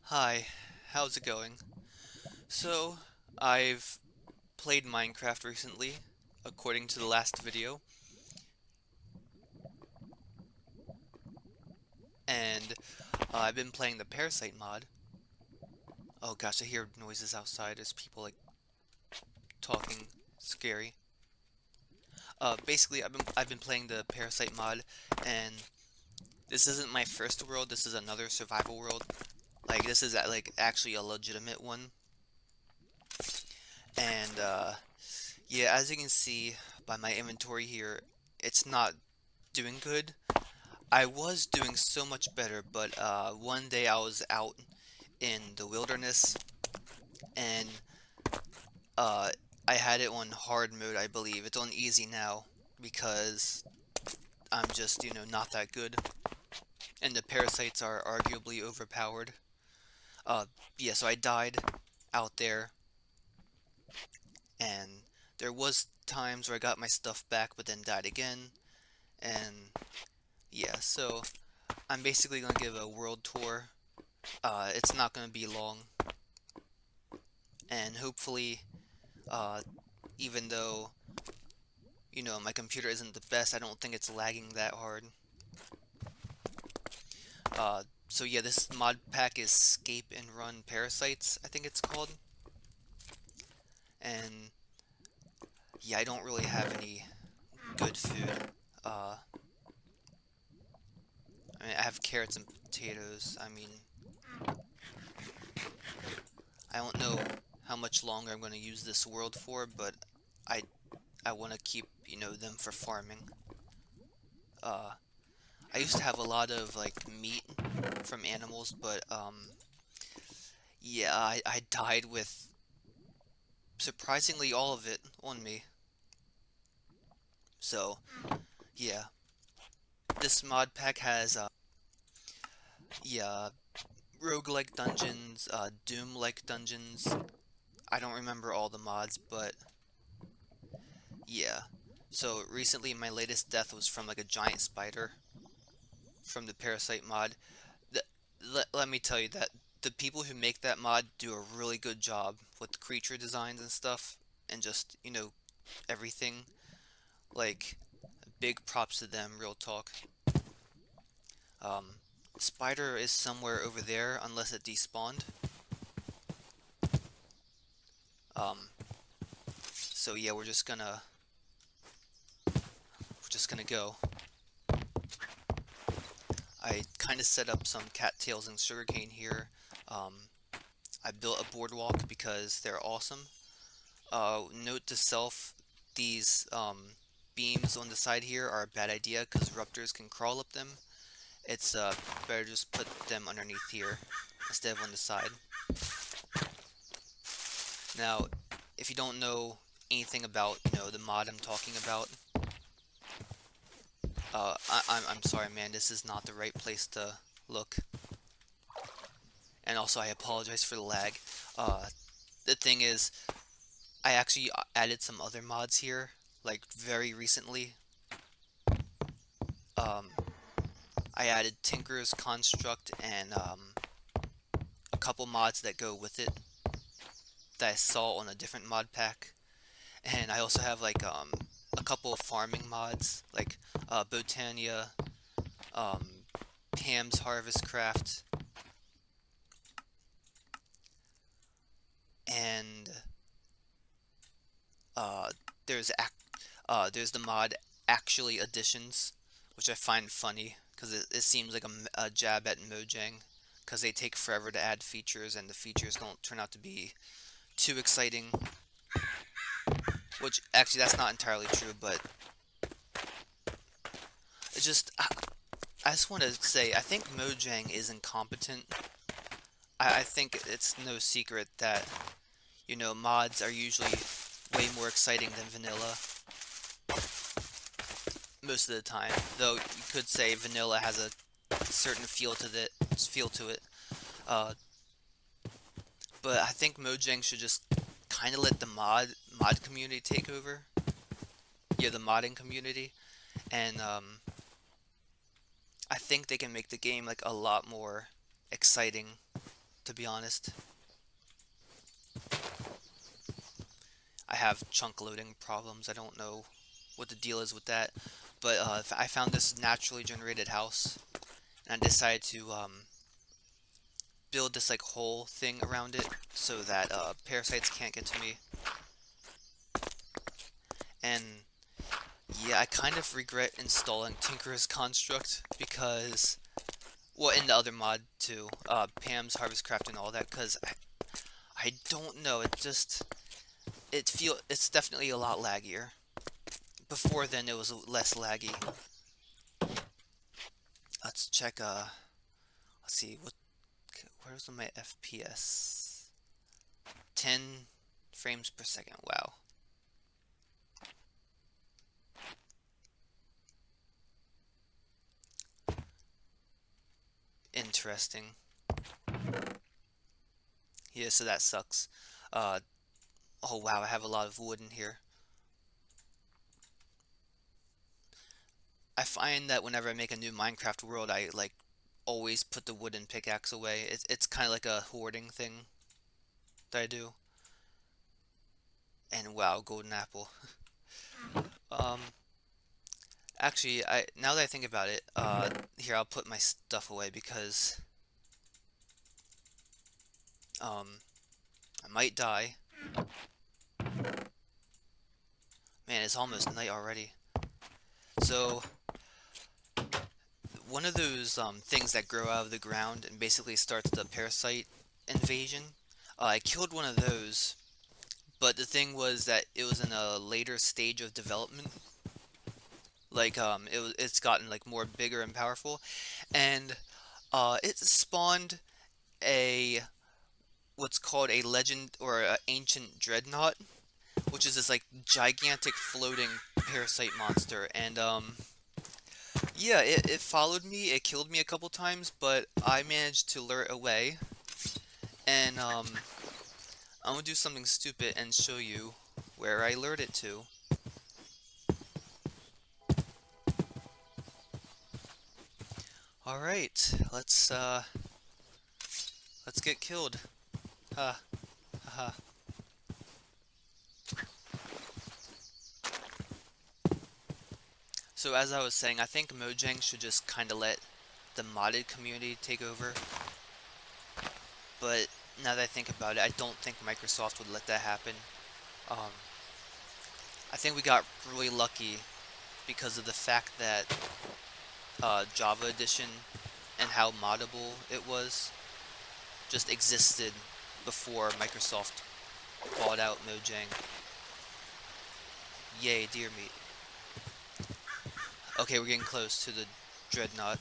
Hi, how's it going? So, I've played Minecraft recently, according to the last video, and I've been playing the Parasite mod. Oh gosh, I hear noises outside as people like talking. Scary. Basically, I've been playing the Parasite mod, and this isn't my first world. This is another survival world. Like this is like actually a legitimate one, and yeah, as you can see by my inventory here, it's not doing good. I was doing so much better, but one day I was out in the wilderness and uh, I had it on hard mode, I believe. It's on easy now because I'm just, not that good. And the parasites are arguably overpowered. Uh, yeah, so I died out there and there was times where I got my stuff back but then died again. And yeah, so I'm basically gonna give a world tour. It's not gonna be long. And hopefully, uh, even though my computer isn't the best, I don't think it's lagging that hard. So yeah, this mod pack is Escape and Run Parasites, I think it's called. And yeah, I don't really have any good food. I mean, I have carrots and potatoes. I mean, I don't know how much longer I'm going to use this world for, but I I want to keep, them for farming. Uh, I used to have a lot of like meat from animals, but yeah, I died with surprisingly all of it on me. So yeah, this mod pack has yeah, roguelike dungeons, Doom-like dungeons. I don't remember all the mods, but yeah. So recently my latest death was from like a giant spider from the Parasite mod. The, let me tell you that the people who make that mod do a really good job with creature designs and stuff and just, everything. Like big props to them, real talk. Um, Spider is somewhere over there unless it despawned. Um, so yeah, we're just gonna go. I kind of set up some cattails and sugarcane here. Um, I built a boardwalk because they're awesome. Note to self, these beams on the side here are a bad idea because raptors can crawl up them. It's better just put them underneath here instead of on the side. Now, if you don't know anything about, the mod I'm talking about, I'm sorry, man. This is not the right place to look. And also, I apologize for the lag. The thing is, I actually added some other mods here, like very recently. Um, I added Tinker's Construct and a couple mods that go with it that I saw on a different mod pack. And I also have like a couple of farming mods, like Botania, um, Pam's Harvest Craft, and uh, there's there's the mod Actually Additions, which I find funny because it seems like a jab at Mojang because they take forever to add features and the features don't turn out to be too exciting. Which actually that's not entirely true, but it's just I just want to say I think Mojang is incompetent. I think it's no secret that mods are usually way more exciting than vanilla most of the time. Though you could say vanilla has a certain feel to it. Uh, but I think Mojang should just kind of let the mod community take over. Yeah, the modding community, and I think they can make the game like a lot more exciting to be honest. I have chunk loading problems. I don't know what the deal is with that. But I found this naturally generated house, and I decided to build this like whole thing around it so that parasites can't get to me. And yeah, I kind of regret installing Tinker's Construct because, well, in the other mod too, Pam's Harvest Craft and all that, because I don't know, it's definitely a lot laggier. Before then, it was less laggy. Let's check, let's see, where's my FPS? 10 frames per second, wow. Interesting. Yeah, so that sucks. Uh, oh wow, I have a lot of wood in here. I find that whenever I make a new Minecraft world, I like always put the wooden pickaxe away. It's kind of like a hoarding thing that I do. And wow, golden apple. Um, actually, I now that I think about it, here I'll put my stuff away because um, I might die. Man, it's almost night already. So one of those things that grow out of the ground and basically starts the parasite invasion. I killed one of those, but the thing was that it was in a later stage of development. Like it's gotten like more bigger and powerful, and it spawned a what's called a legend or an ancient dreadnought, which is this like gigantic floating parasite monster, and yeah, it followed me. It killed me a couple times, but I managed to lure it away. And I'm gonna do something stupid and show you where I lured it to. All right, let's get killed. Ha ha. So as I was saying, I think Mojang should just kind of let the modded community take over. But now that I think about it, I don't think Microsoft would let that happen. Um, I think we got really lucky because of the fact that Java Edition and how moddable it was just existed before Microsoft bought out Mojang. Yay, deer meat. Okay, we're getting close to the Dreadnought,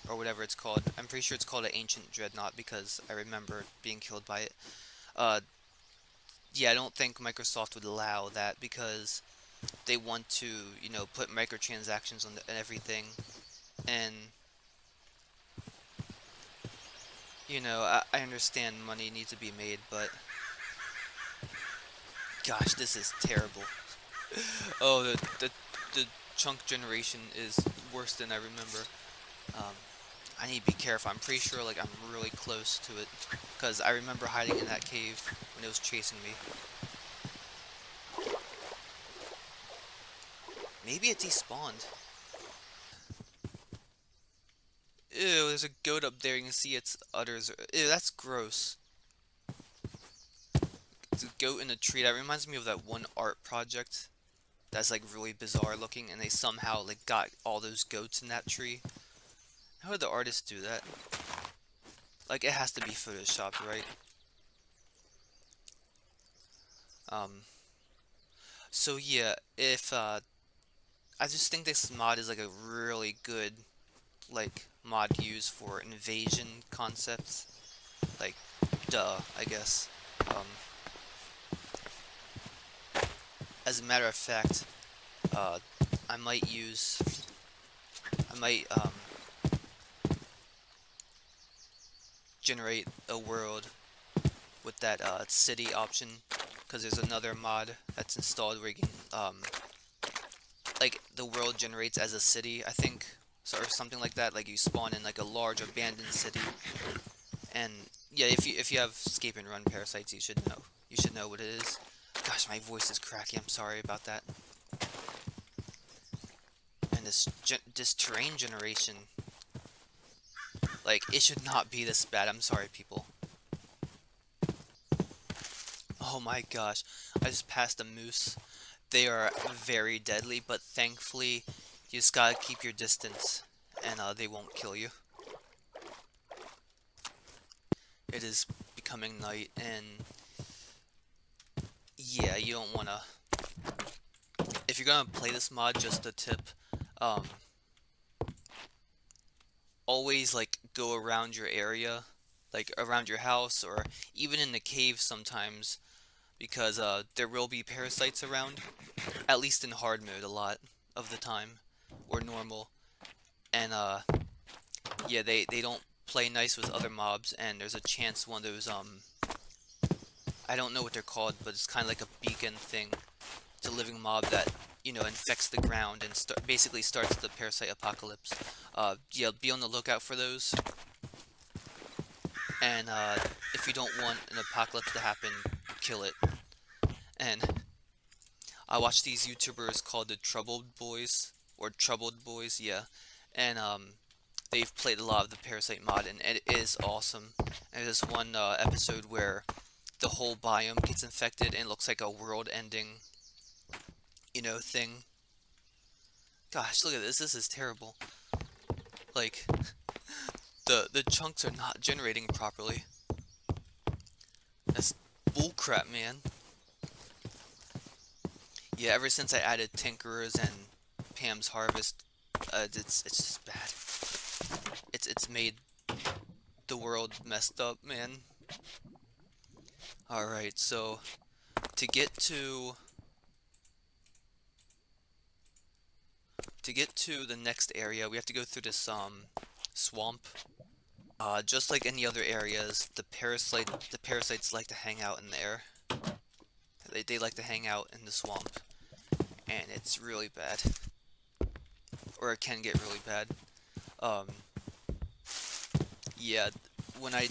or whatever it's called. I'm pretty sure it's called an Ancient Dreadnought because I remember being killed by it. Uh, yeah, I don't think Microsoft would allow that because they want to, you know, put microtransactions on everything, and you know, I understand money needs to be made, but gosh, this is terrible. Oh, the chunk generation is worse than I remember. Um, I need to be careful. I'm pretty sure like I'm really close to it because I remember hiding in that cave when it was chasing me. Maybe it despawned. Ew, there's a goat up there. You can see its udders. Ew, that's gross. It's a goat in a tree. That reminds me of that one art project that's like really bizarre looking, and they somehow like got all those goats in that tree. How did the artist do that? Like, it has to be photoshopped, right? Um, so yeah, if, I just think this mod is like a really good, like, mod used for invasion concepts. Like, duh, I guess. Um, as a matter of fact, uh, I might use, I might, generate a world with that, city option, because there's another mod that's installed where you can, like, the world generates as a city, I think, so, or something like that. Like, you spawn in, like, a large abandoned city, And yeah, if you have escape and run parasites, you should know what it is. Gosh, my voice is cracky. I'm sorry about that. And this terrain generation, like, it should not be this bad. I'm sorry, people. Oh my gosh, I just passed a moose. They are very deadly, but thankfully, you just gotta keep your distance, and they won't kill you. It is becoming night, and yeah, you don't wanna. If you're gonna play this mod, just a tip, um, always like go around your area, like around your house, or even in the cave sometimes, because there will be parasites around. At least in hard mode, a lot of the time, or normal, and yeah, they don't play nice with other mobs, and there's a chance one of those I don't know what they're called, but it's kind of like a beacon thing. It's a living mob that, infects the ground and basically starts the parasite apocalypse. Yeah, be on the lookout for those. And if you don't want an apocalypse to happen, kill it. And I watch these YouTubers called the Troubled Boys, or Troubled Boys, yeah. And they've played a lot of the Parasite mod, and it is awesome. And there's one episode where the whole biome gets infected and it looks like a world-ending, thing. Gosh, look at this. This is terrible. Like, the chunks are not generating properly. That's bullcrap, man. Yeah, ever since I added Tinkerers and Pam's Harvest, it's just bad. It's made the world messed up, man. All right, so to get to the next area, we have to go through this swamp. Just like any other areas, the parasites like to hang out in there. They like to hang out in the swamp, and it's really bad, or it can get really bad. Um, yeah, when I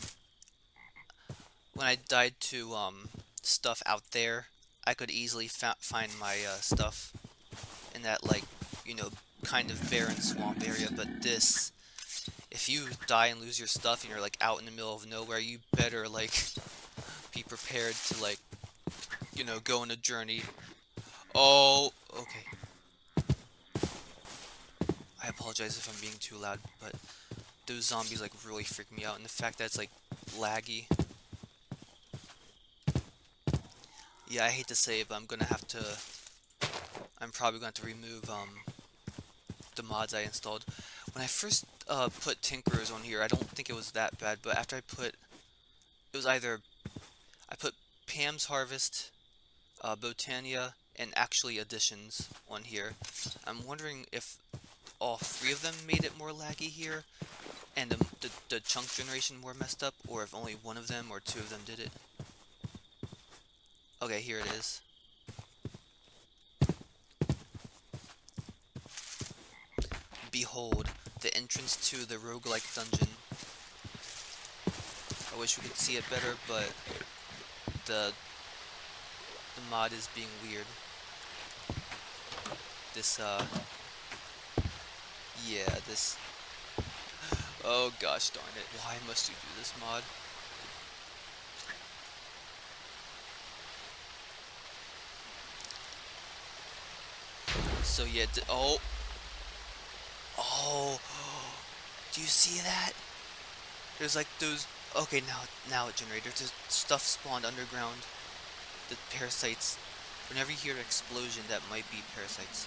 died to stuff out there, I could easily find my stuff in that, like, you know kind of barren swamp area. But this, if you die and lose your stuff and you're like out in the middle of nowhere, you better like be prepared to, like, go on a journey. Oh, okay. I apologize if I'm being too loud, but those zombies like really freak me out, and the fact that it's like laggy. Yeah, I hate to say it, but I'm probably gonna have to remove the mods I installed. When I first put Tinkerers on here, I don't think it was that bad, but after it was either I put Pam's Harvest, Botania, and actually additions on here. I'm wondering if all three of them made it more laggy here, and the chunk generation more messed up, or if only one of them or two of them did it. Okay, here it is. Behold, the entrance to the roguelike dungeon. I wish we could see it better, but the mod is being weird. This yeah, this. Oh gosh darn it! Why must you do this mod? So yeah, oh, do you see that? There's like those. Okay, now it generated. There's stuff spawned underground. The parasites. Whenever you hear an explosion, that might be parasites.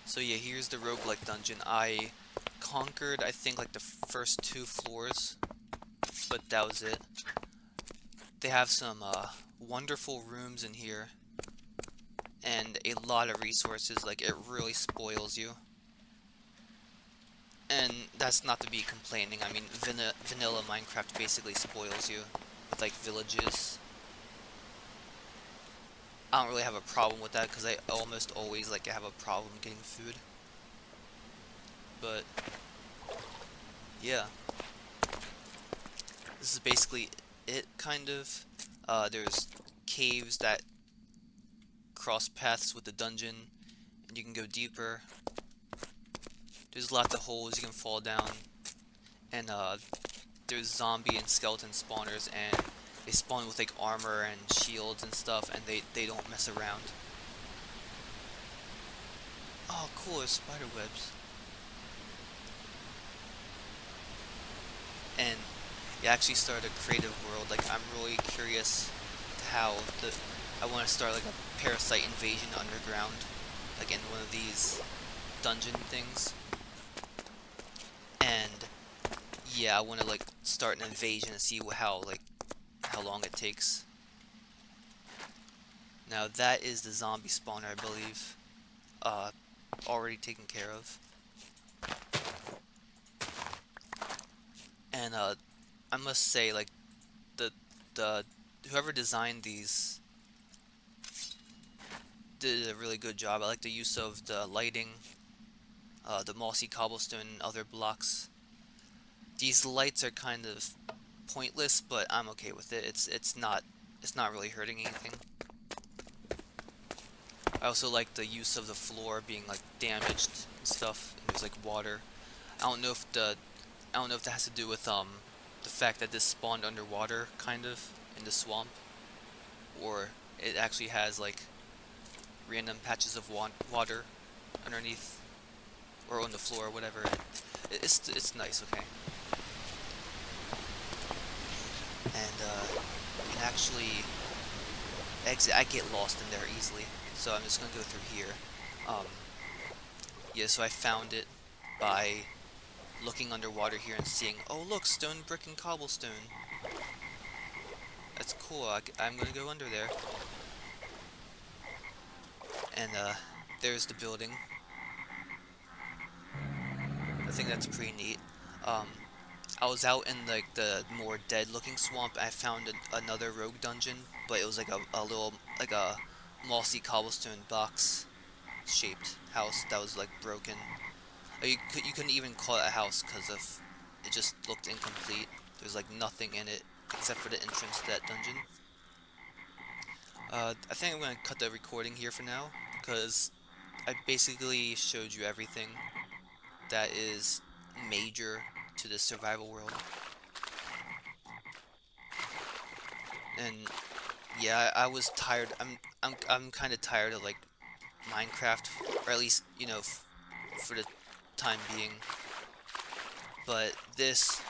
So yeah, here's the roguelike dungeon. I conquered, I think, like the first 2 floors, but that was it. They have some wonderful rooms in here, and a lot of resources. Like, it really spoils you. And that's not to be complaining. I mean, vanilla Minecraft basically spoils you with, like, villages. I don't really have a problem with that, because I almost always, like, have a problem getting food. Yeah, this is basically it, kind of. There's caves that cross paths with the dungeon, and you can go deeper. There's lots of holes you can fall down, and there's zombie and skeleton spawners, and they spawn with like armor and shields and stuff, and they don't mess around. Oh, cool! There's spider webs, and you actually start a creative world. Like I'm really curious to how the I want to start like a parasite invasion underground, like in one of these dungeon things, and yeah, I want to like start an invasion and see how long it takes. Now that is the zombie spawner, I believe, uh, already taken care of. And I must say, like the the whoever designed these did a really good job. I like the use of the lighting, the mossy cobblestone, and other blocks. These lights are kind of pointless, but I'm okay with it. It's not really hurting anything. I also like the use of the floor being like damaged and stuff. And there's like water. I don't know if the I don't know if that has to do with the fact that this spawned underwater, kind of, in the swamp, or it actually has like random patches of water underneath or on the floor or whatever. It's nice, okay. And you can actually exit. I get lost in there easily, so I'm just gonna go through here. Um, yeah, so I found it by looking underwater here and seeing, oh look, stone, brick, and cobblestone. That's cool. I'm gonna go under there. And there's the building. I think that's pretty neat. Um, I was out in like the more dead-looking swamp. I found another rogue dungeon, but it was like a little like a mossy cobblestone box shaped house that was like broken. You couldn't even call it a house because of it just looked incomplete. There's like nothing in it except for the entrance to that dungeon. I think I'm gonna cut the recording here for now because I basically showed you everything that is major to the survival world. And yeah, I was tired. I'm kind of tired of like Minecraft, or at least for the time being. But this,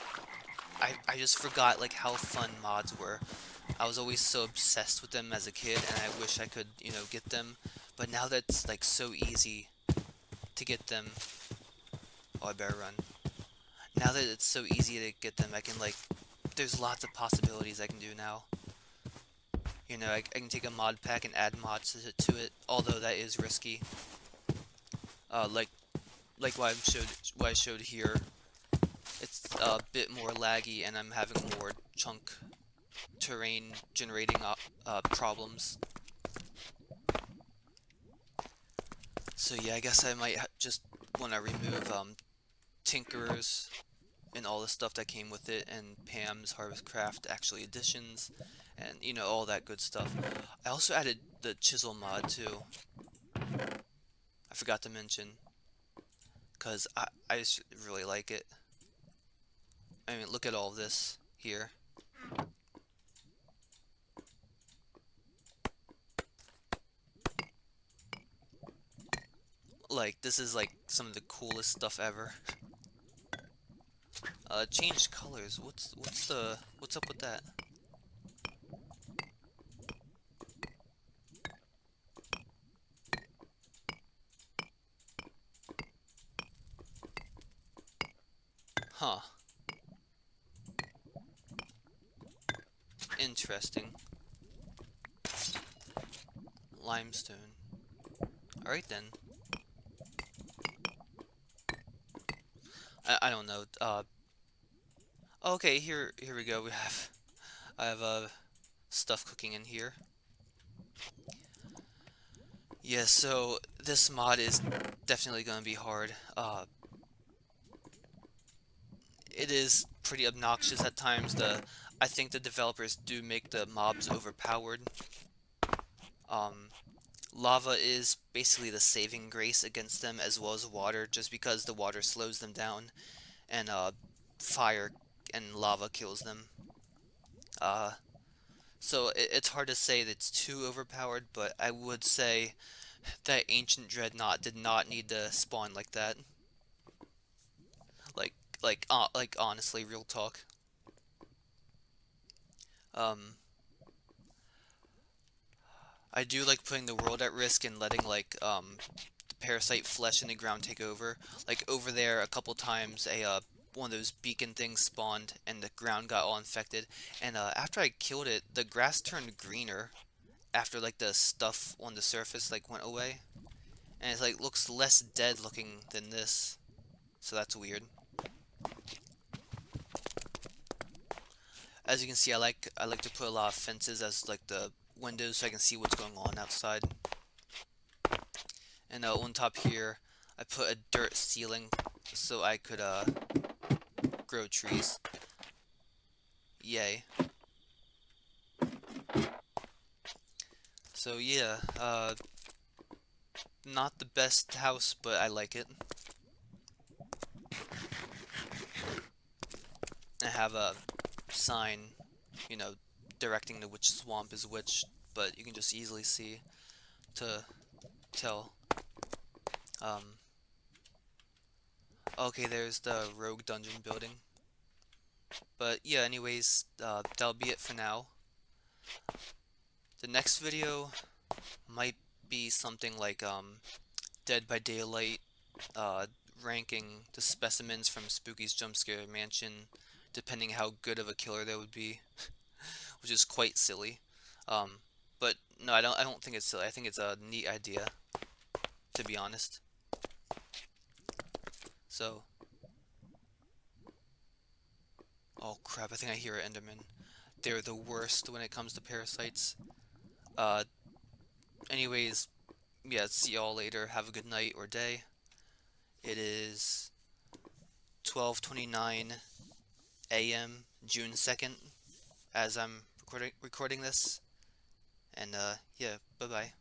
I just forgot like how fun mods were. I was always so obsessed with them as a kid, and I wish I could get them. But now that's like so easy to get them. Oh, I better run. Now that it's so easy to get them, I can like. There's lots of possibilities I can do now. I can take a mod pack and add mods to it, although that is risky. Like what I showed here, it's a bit more laggy, and I'm having more chunk terrain generating problems. So yeah, I guess I might just want to remove Tinker's and all the stuff that came with it, and Pam's Harvestcraft actually additions, and all that good stuff. I also added the chisel mod too. I forgot to mention, because I just really like it. I mean, look at all this here. Like, this is like some of the coolest stuff ever. Changed colors. What's up with that? Huh. Interesting. Limestone. Alright then. I don't know. Okay, here we go. I have stuff cooking in here. Yeah, so this mod is definitely gonna be hard. it is pretty obnoxious at times. I think the developers do make the mobs overpowered. Um, Lava is basically the saving grace against them as well as water, just because the water slows them down, and fire and lava kills them. Uh, so it's hard to say that it's too overpowered, but I would say that ancient dreadnought did not need to spawn like that. Like, like honestly, real talk. Um, I do like putting the world at risk and letting the parasite flesh in the ground take over. Like over there, a couple times, one of those beacon things spawned, and the ground got all infected. And after I killed it, the grass turned greener after like the stuff on the surface like went away, and it's like looks less dead looking than this. So that's weird. As you can see, I like to put a lot of fences as like the windows so I can see what's going on outside. And on top here, I put a dirt ceiling so I could grow trees. Yay. So yeah, not the best house, but I like it. I have a sign, you know, directing to which swamp is which, but you can just easily see to tell. Um, okay, there's the rogue dungeon building. But yeah, anyways, that'll be it for now. The next video might be something like Dead by Daylight, uh, ranking the specimens from Spooky's Jumpscare Mansion, depending how good of a killer they would be, which is quite silly. Um, but no, I don't think it's silly. I think it's a neat idea, to be honest. So, oh crap! I think I hear an Enderman. They're the worst when it comes to parasites. Uh, anyways, yeah, see y'all later. Have a good night or day. It is 12:29 a.m. June 2nd as I'm recording this. And yeah, bye-bye.